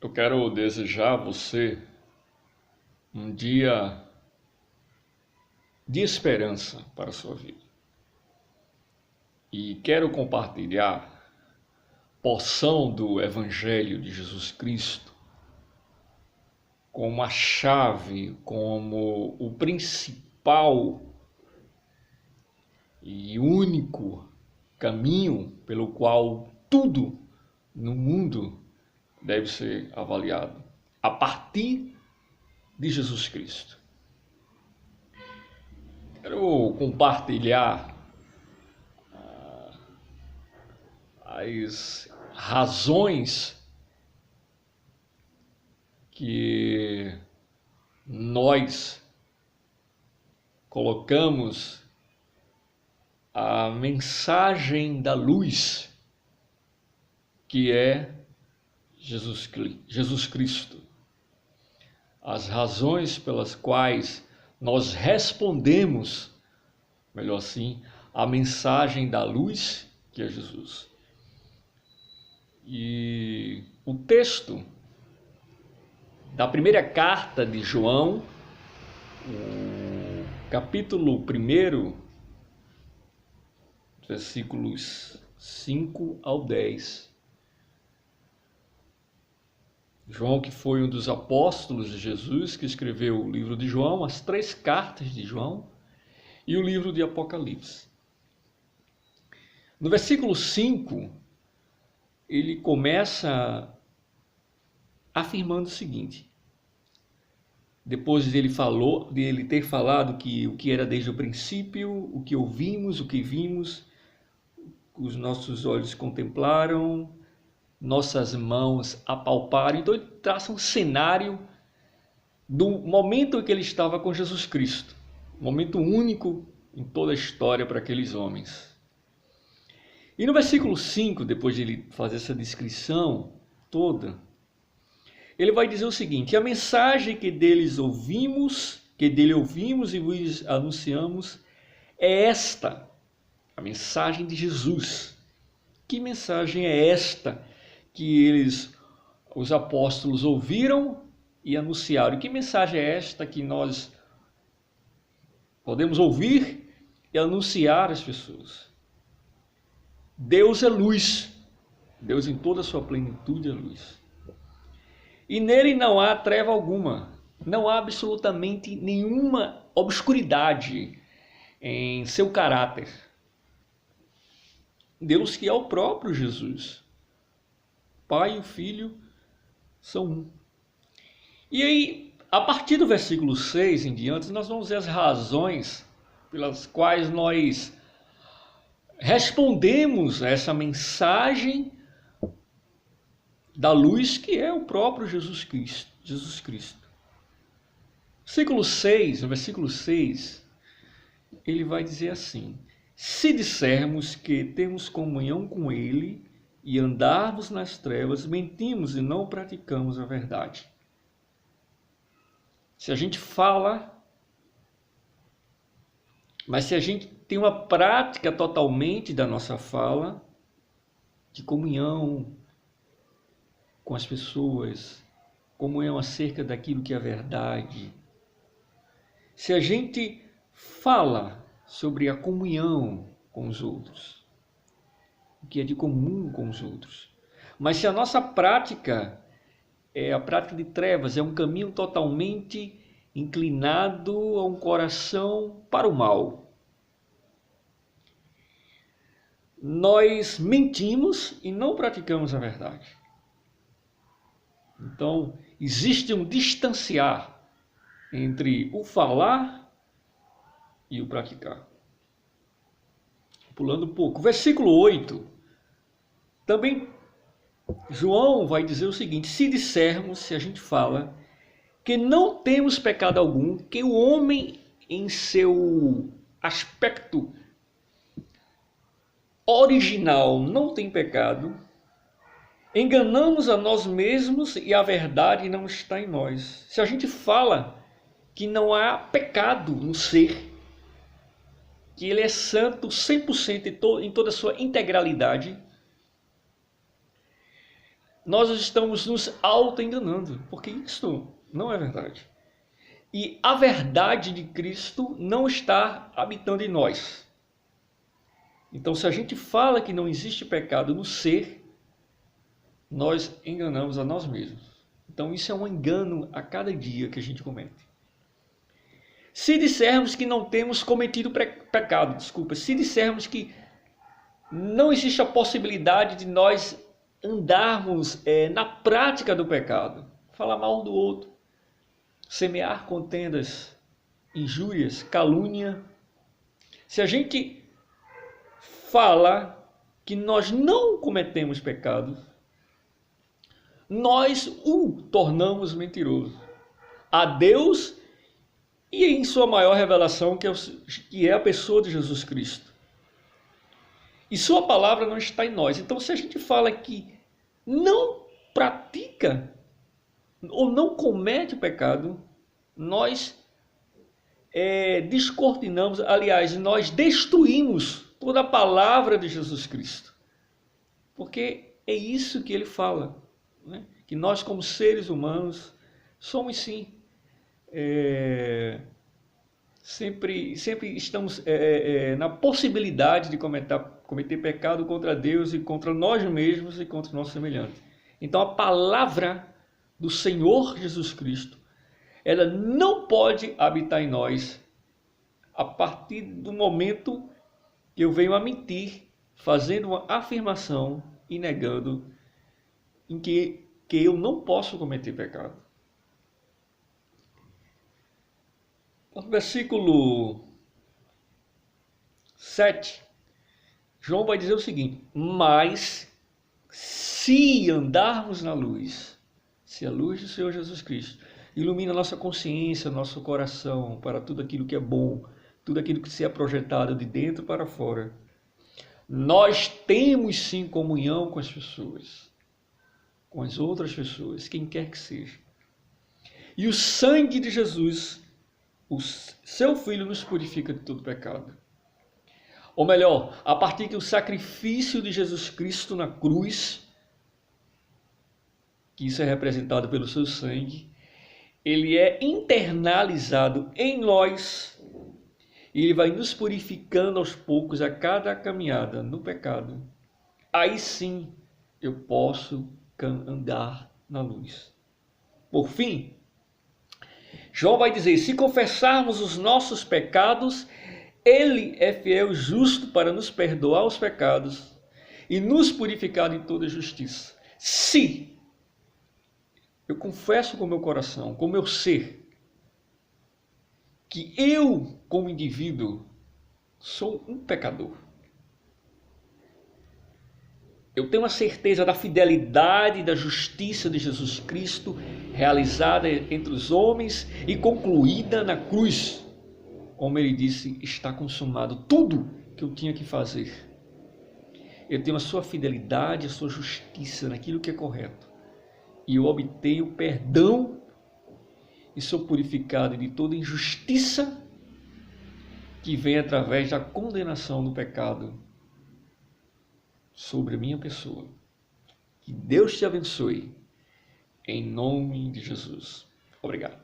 Eu quero desejar a você um dia de esperança para a sua vida. E quero compartilhar porção do Evangelho de Jesus Cristo como a chave, como o principal e único caminho pelo qual tudo no mundo deve ser avaliado a partir de Jesus Cristo. Quero compartilhar as razões que nós colocamos a mensagem da luz, que é Jesus Cristo. As razões pelas quais nós respondemos, melhor assim, a mensagem da luz, que é Jesus. E o texto da primeira carta de João, o capítulo 1, versículos 5 ao 10. João, que foi um dos apóstolos de Jesus, que escreveu o livro de João, as 3 cartas de João e o livro de Apocalipse. No versículo 5, ele começa afirmando o seguinte: depois dele ter falado que o que era desde o princípio, o que ouvimos, o que vimos, os nossos olhos contemplaram, nossas mãos apalparam. Então ele traça um cenário do momento em que ele estava com Jesus Cristo, um momento único em toda a história para aqueles homens. E no versículo 5, depois de ele fazer essa descrição toda, ele vai dizer o seguinte: a mensagem que dele ouvimos e vos anunciamos é esta, a mensagem de Jesus. Que mensagem é esta que os apóstolos, ouviram e anunciaram? Que mensagem é esta que nós podemos ouvir e anunciar às pessoas? Deus é luz. Deus em toda a sua plenitude é luz. E nele não há treva alguma. Não há absolutamente nenhuma obscuridade em seu caráter. Deus, que é o próprio Jesus. Pai e o Filho são um. E aí, a partir do versículo 6 em diante, nós vamos ver as razões pelas quais nós respondemos a essa mensagem da luz, que é o próprio Jesus Cristo. No versículo 6, ele vai dizer assim: se dissermos que temos comunhão com ele e andarmos nas trevas, mentimos e não praticamos a verdade. Se a gente fala, mas se a gente tem uma prática totalmente da nossa fala, de comunhão com as pessoas, comunhão acerca daquilo que é verdade, se a gente fala sobre a comunhão com os outros, o que é de comum com os outros, mas se a nossa prática é a prática de trevas, é um caminho totalmente inclinado a um coração para o mal, nós mentimos e não praticamos a verdade. Então, existe um distanciar entre o falar e o praticar. Pulando um pouco. Versículo 8. Também João vai dizer o seguinte: se a gente fala que não temos pecado algum, que o homem em seu aspecto original não tem pecado, enganamos a nós mesmos e a verdade não está em nós. Se a gente fala que não há pecado no ser, que ele é santo 100% em toda a sua integralidade, nós estamos nos auto-enganando, porque isso não é verdade. E a verdade de Cristo não está habitando em nós. Então, se a gente fala que não existe pecado no ser, nós enganamos a nós mesmos. Então, isso é um engano a cada dia que a gente comete. Se dissermos que não temos cometido pecado, se dissermos que não existe a possibilidade de nós andarmos na prática do pecado, falar mal do outro, semear contendas, injúrias, calúnia. Se a gente fala que nós não cometemos pecado, nós o tornamos mentiroso a Deus e em sua maior revelação, que é a pessoa de Jesus Cristo. E sua palavra não está em nós. Então, se a gente fala que não pratica ou não comete o pecado, nós descortinamos, aliás, nós destruímos toda a palavra de Jesus Cristo. Porque é isso que ele fala, né? Que nós, como seres humanos, somos sim, sempre estamos na possibilidade de cometer pecado contra Deus e contra nós mesmos e contra o nosso semelhante. Então a palavra do Senhor Jesus Cristo, ela não pode habitar em nós a partir do momento que eu venho a mentir, fazendo uma afirmação e negando em que eu não posso cometer pecado. No versículo 7, João vai dizer o seguinte: mas se andarmos na luz, se a luz do Senhor Jesus Cristo ilumina nossa consciência, nosso coração para tudo aquilo que é bom, tudo aquilo que se é projetado de dentro para fora, nós temos sim comunhão com as pessoas, com as outras pessoas, quem quer que seja. E o sangue de Jesus, o seu Filho, nos purifica de todo pecado. Ou melhor, a partir que o sacrifício de Jesus Cristo na cruz, que isso é representado pelo seu sangue, ele é internalizado em nós e ele vai nos purificando aos poucos a cada caminhada no pecado. Aí sim eu posso andar na luz. Por fim, João vai dizer: se confessarmos os nossos pecados, ele é fiel e justo para nos perdoar os pecados e nos purificar de toda justiça. Se eu confesso com o meu coração, com o meu ser, que eu, como indivíduo, sou um pecador, eu tenho a certeza da fidelidade e da justiça de Jesus Cristo realizada entre os homens e concluída na cruz. Como ele disse, está consumado tudo que eu tinha que fazer. Eu tenho a sua fidelidade, a sua justiça naquilo que é correto. E eu obtenho perdão e sou purificado de toda injustiça que vem através da condenação do pecado sobre a minha pessoa. Que Deus te abençoe, em nome de Jesus. Obrigado.